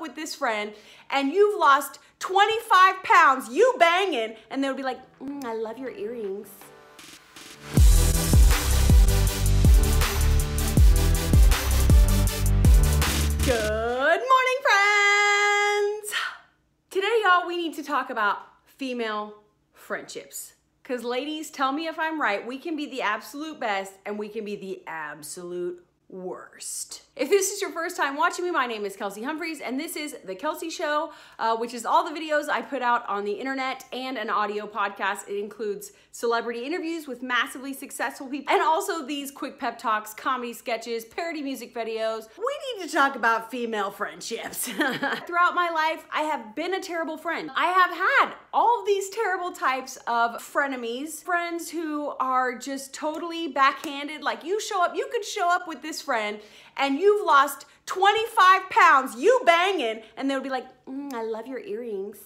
up with this friend and you've lost 25 pounds, you banging, and they'll be like, I love your earrings. Good morning, friends. Today, y'all, we need to talk about female friendships. Because ladies, tell me if I'm right, we can be the absolute best and we can be the absolute worst. If this is your first time watching me, my name is Kelsey Humphreys and this is The Kelsey Show, which is all the videos I put out on the internet and an audio podcast. It includes celebrity interviews with massively successful people and also these quick pep talks, comedy sketches, parody music videos. We need to talk about female friendships. Throughout my life, I have been a terrible friend. I have had all of these terrible types of frenemies, friends who are just totally backhanded. Like you could show up with this friend and you've lost 25 pounds, you banging, and they'll be like, I love your earrings.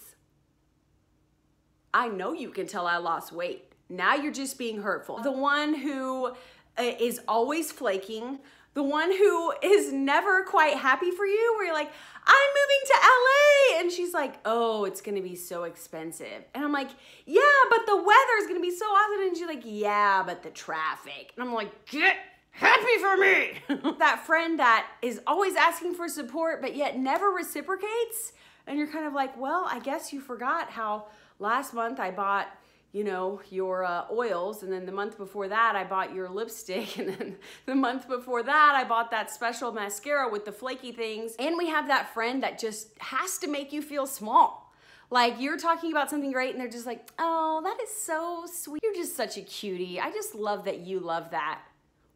I know you can tell I lost weight. Now you're just being hurtful. The one who is always flaking, the one who is never quite happy for you, where you're like, I'm moving to LA. And she's like, oh, it's gonna be so expensive. And I'm like, yeah, but the weather is gonna be so awesome. And she's like, yeah, but the traffic. And I'm like, get happy for me. That friend that is always asking for support, but yet never reciprocates. And you're kind of like, well, I guess you forgot how last month I bought, you know, your oils, and then the month before that I bought your lipstick, and then the month before that I bought that special mascara with the flaky things. And we have that friend that just has to make you feel small. Like you're talking about something great and they're just like, oh, that is so sweet. You're just such a cutie. I just love that you love that.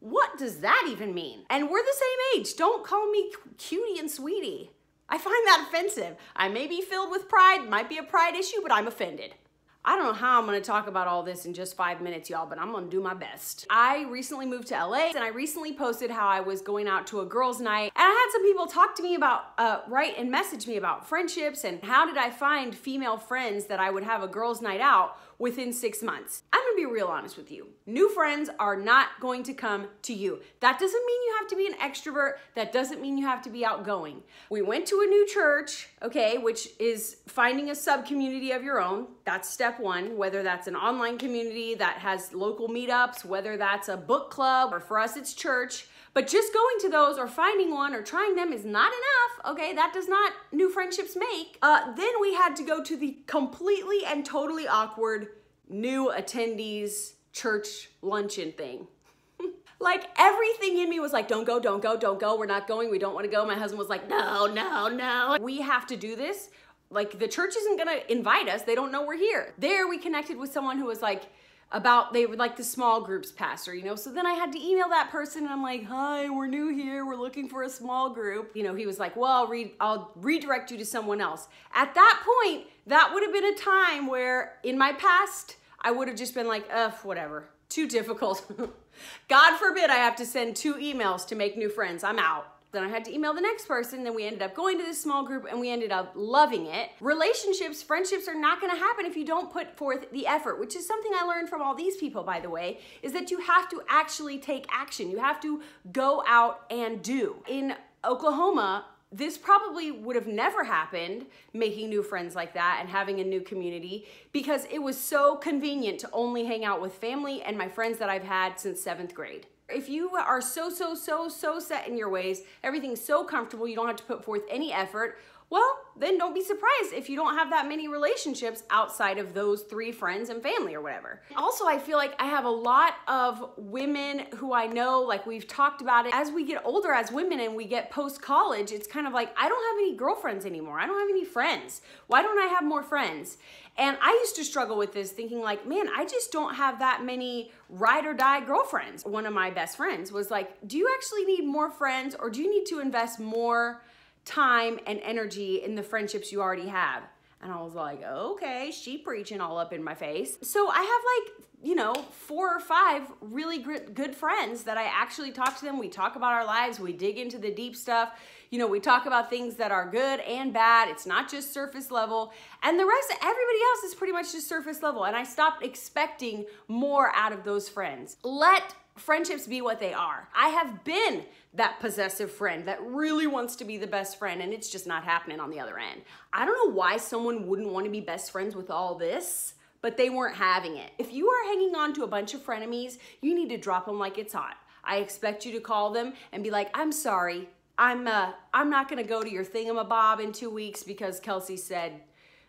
What does that even mean? And we're the same age. Don't call me cutie and sweetie. I find that offensive. I may be filled with pride, might be a pride issue, but I'm offended. I don't know how I'm gonna talk about all this in just 5 minutes, y'all, but I'm gonna do my best. I recently moved to LA and I recently posted how I was going out to a girls' night. And I had some people talk to me about, write and message me about friendships and how did I find female friends that I would have a girls' night out within 6 months. I'm gonna be real honest with you. New friends are not going to come to you. That doesn't mean you have to be an extrovert. That doesn't mean you have to be outgoing. We went to a new church, okay, which is finding a sub-community of your own. That's step one, whether that's an online community that has local meetups, whether that's a book club, or for us it's church. But just going to those or finding one or trying them is not enough, okay? That does not new friendships make. Then we had to go to the completely and totally awkward new attendees church luncheon thing. Like everything in me was like, don't go, don't go, don't go. We're not going, we don't wanna go. My husband was like, no, no, no. We have to do this. Like the church isn't gonna invite us. They don't know we're here. There we connected with someone who was like, they would like the small groups pastor, you know? So then I had to email that person and I'm like, hi, we're new here. We're looking for a small group. You know, he was like, well, I'll redirect you to someone else. At that point, that would have been a time where in my past, I would have just been like, whatever, too difficult. God forbid I have to send 2 emails to make new friends. I'm out. Then I had to email the next person, then we ended up going to this small group and we ended up loving it. Relationships, friendships are not gonna happen if you don't put forth the effort, which is something I learned from all these people, by the way, is that you have to actually take action. You have to go out and do. In Oklahoma, this probably would have never happened, making new friends like that and having a new community, because it was so convenient to only hang out with family and my friends that I've had since 7th grade. If you are so set in your ways, everything's so comfortable, you don't have to put forth any effort, well, then don't be surprised if you don't have that many relationships outside of those 3 friends and family or whatever. Also, I feel like I have a lot of women who I know, like we've talked about it, as we get older as women and we get post-college, it's kind of like, I don't have any girlfriends anymore. I don't have any friends. Why don't I have more friends? And I used to struggle with this, thinking like, man, I just don't have that many ride or die girlfriends. One of my best friends was like, do you actually need more friends, or do you need to invest more time and energy in the friendships you already have? And I was like, okay, she preaching all up in my face. So I have like, you know, 4 or 5 really good friends that I actually talk to them. We talk about our lives. We dig into the deep stuff. You know, we talk about things that are good and bad. It's not just surface level. And the rest, everybody else is pretty much just surface level. And I stopped expecting more out of those friends. Let friendships be what they are. I have been that possessive friend that really wants to be the best friend, and it's just not happening on the other end. I don't know why someone wouldn't want to be best friends with all this, but they weren't having it. If you are hanging on to a bunch of frenemies, you need to drop them like it's hot. I expect you to call them and be like, I'm sorry, I'm not gonna go to your thingamabob in 2 weeks because Kelsey said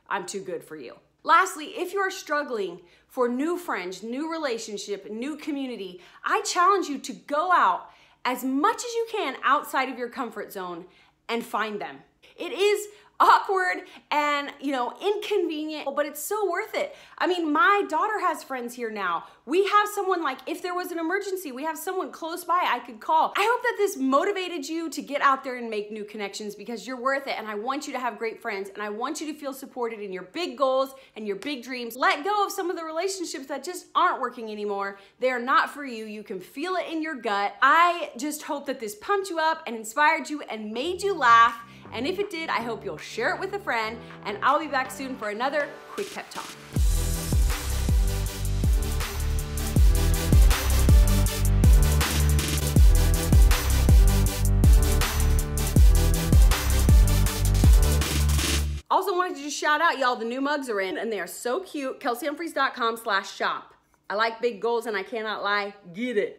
I'm too good for you. Lastly, if you are struggling for new friends, new relationship, new community, I challenge you to go out as much as you can outside of your comfort zone and find them. It is awkward and, inconvenient, but it's so worth it. I mean, my daughter has friends here now. We have someone, like, if there was an emergency, we have someone close by I could call. I hope that this motivated you to get out there and make new connections, because you're worth it, and I want you to have great friends, and I want you to feel supported in your big goals and your big dreams. Let go of some of the relationships that just aren't working anymore. They're not for you. You can feel it in your gut. I just hope that this pumped you up and inspired you and made you laugh. And if it did, I hope you'll share it with a friend, and I'll be back soon for another quick pep talk. Also wanted to just shout out, y'all, the new mugs are in, and they are so cute. KelseyHumphreys.com/shop. I like big goals, and I cannot lie. Get it.